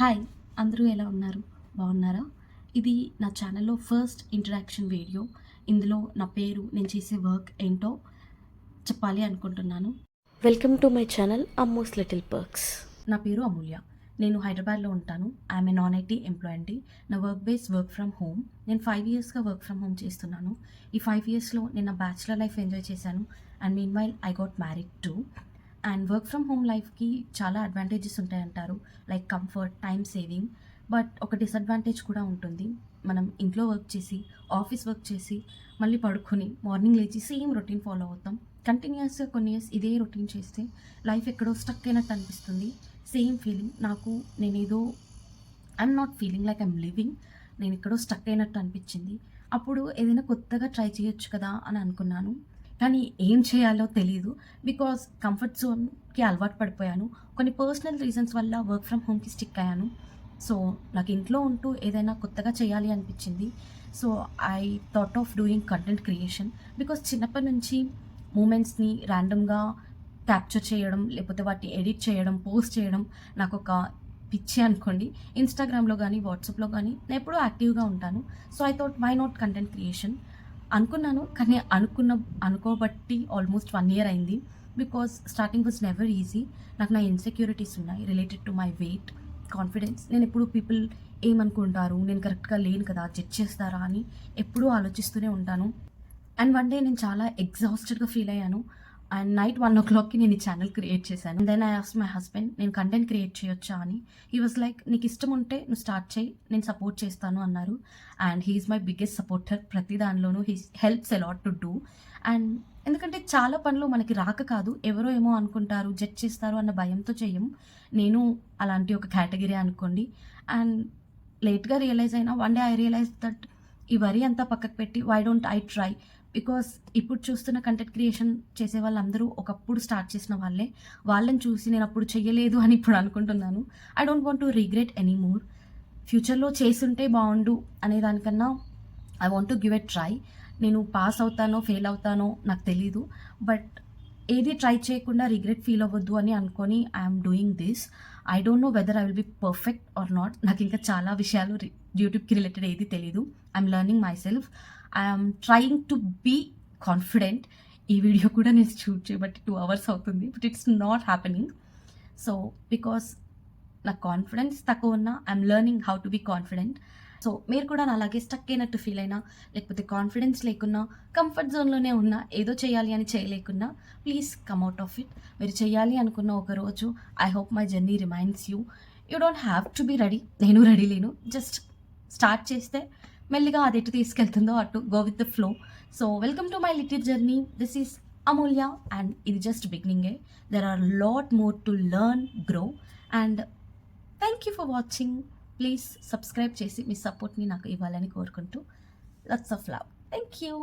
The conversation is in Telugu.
హాయ్, అందరూ ఎలా ఉన్నారు? బాగున్నారా? ఇది నా ఛానల్లో ఫస్ట్ ఇంటరాక్షన్ వీడియో. ఇందులో నా పేరు, నేను చేసే వర్క్ ఏంటో చెప్పాలి అనుకుంటున్నాను. Welcome to my channel Ammu's little perks. నా పేరు అమూల్య. నేను హైదరాబాద్లో ఉంటాను. I'm a non IT employee. నా వర్క్ ఫ్రమ్ హోమ్. నేను 5 ఇయర్స్గా వర్క్ ఫ్రమ్ హోమ్ చేస్తున్నాను. ఈ 5 ఇయర్స్లో నేను నా బ్యాచిలర్ లైఫ్ ఎంజాయ్ చేశాను. And meanwhile I got married to. And work from home లైఫ్కి చాలా అడ్వాంటేజెస్ ఉంటాయంటారు, like comfort, time saving. But ఒక డిసడ్వాంటేజ్ కూడా ఉంటుంది. మనం ఇంట్లో వర్క్ చేసి, ఆఫీస్ వర్క్ చేసి, మళ్ళీ పడుకొని మార్నింగ్ లేచి సేమ్ రొటీన్ ఫాలో అవుతాం. కంటిన్యూస్గా కొన్ని ఇయర్స్ ఇదే రొటీన్ చేస్తే లైఫ్ ఎక్కడో స్టక్ అయినట్టు అనిపిస్తుంది. సేమ్ ఫీలింగ్ నాకు. నేనేదో I'm not feeling like I'm living. నేను ఎక్కడో స్టక్ అయినట్టు అనిపించింది. అప్పుడు ఏదైనా కొత్తగా ట్రై చేయొచ్చు కదా అని అనుకున్నాను. కానీ ఏం చేయాలో తెలీదు. బికాజ్ కంఫర్ట్ జోన్కి అలవాటు పడిపోయాను. కొన్ని పర్సనల్ రీజన్స్ వల్ల వర్క్ ఫ్రమ్ హోమ్కి స్టిక్ అయ్యాను. సో నాకు ఇంట్లో ఉంటూ ఏదైనా కొత్తగా చేయాలి అనిపించింది. So I thought of doing content creation. Because చిన్నప్పటి నుంచి మూమెంట్స్ని ర్యాండమ్గా క్యాప్చర్ చేయడం, లేకపోతే వాటిని ఎడిట్ చేయడం, పోస్ట్ చేయడం నాకు ఒక పిచ్చి అనుకోండి. ఇన్స్టాగ్రామ్లో కానీ, వాట్సాప్లో కానీ నేను ఎప్పుడూ యాక్టివ్గా ఉంటాను. So I thought why not content creation అనుకున్నాను. కానీ అనుకోబట్టి ఆల్మోస్ట్ 1 ఇయర్ అయింది. Because starting was never easy. నాకు నా ఇన్సెక్యూరిటీస్ ఉన్నాయి related to my weight, confidence. నేను ఎప్పుడు పీపుల్ ఏమనుకుంటారు, నేను కరెక్ట్గా లేను కదా, జడ్జ్ చేస్తారా అని ఎప్పుడూ ఆలోచిస్తూనే ఉంటాను. అండ్ వన్ డే నేను చాలా ఎగ్జాస్టెడ్గా ఫీల్ అయ్యాను. అండ్ నైట్ 1 o'clockకి నేను ఈ ఛానల్ క్రియేట్ చేశాను. Then I asked my husband, నేను కంటెంట్ క్రియేట్ చేయొచ్చా అని. హీ వాజ్ లైక్, నీకు ఇష్టం ఉంటే నువ్వు స్టార్ట్ చేయి, నేను సపోర్ట్ చేస్తాను అన్నారు. And he is my biggest supporter. ప్రతి దానిలోనూ he helps a lot to do. And ఎందుకంటే చాలా పనులు మనకి రాక కాదు, ఎవరో ఏమో అనుకుంటారు, జడ్జ్ చేస్తారు అన్న భయంతో చెయ్యం. నేను అలాంటి ఒక కేటగిరీ అనుకోండి. అండ్ లేట్గా రియలైజ్ అయినా one day I realize that ఈ వరి అంతా పక్కకు పెట్టి why don't I try. Because ఇప్పుడు చూస్తున్న కంటెంట్ క్రియేషన్ చేసే వాళ్ళందరూ ఒకప్పుడు స్టార్ట్ చేసిన వాళ్ళే. వాళ్ళని చూసి నేను అప్పుడు చెయ్యలేదు అని ఇప్పుడు అనుకుంటున్నాను. I don't want to regret any more. ఫ్యూచర్లో చేసుంటే బాగుండు అనే దానికన్నా I want to give a try. నేను పాస్ అవుతానో ఫెయిల్ అవుతానో నాకు తెలీదు. బట్ ఏది ట్రై చేయకుండా రిగ్రెట్ ఫీల్ అవ్వద్దు అని అనుకొని I'm doing this. I don't know whether I will be perfect or not. నాకు ఇంకా చాలా విషయాలు యూట్యూబ్కి రిలేటెడ్ ఏది తెలీదు. I'm learning myself. I'm trying to be confident. ఈ వీడియో కూడా నేను షూట్ చేయబట్టి 2 hours అవుతుంది, but it's not happening. So because నాకు కాన్ఫిడెన్స్ తక్కువ ఉన్నా I'm learning how to be confident. So మీరు కూడా నా అలాగే స్టక్ అయినట్టు ఫీల్ అయినా, లేకపోతే కాన్ఫిడెన్స్ లేకున్నా, కంఫర్ట్ జోన్లోనే ఉన్నా, ఏదో చేయాలి అని చేయలేకున్నా, please come out of it. మీరు చేయాలి అనుకున్న ఒక రోజు I hope my journey reminds you. You don't have to be ready. నేను రెడీ లేను. జస్ట్ స్టార్ట్ చేస్తే మెల్లిగా అది ఎటు తీసుకెళ్తుందో అటు go with the flow. So welcome to my little journey. This is Amulya and ఇది జస్ట్ బిగినింగే. There are lot more to learn, grow. And thank you for watching. Please subscribe చేసి మీ సపోర్ట్ని నాకు ఇవ్వాలని కోరుకుంటూ, lots of love. Thank you.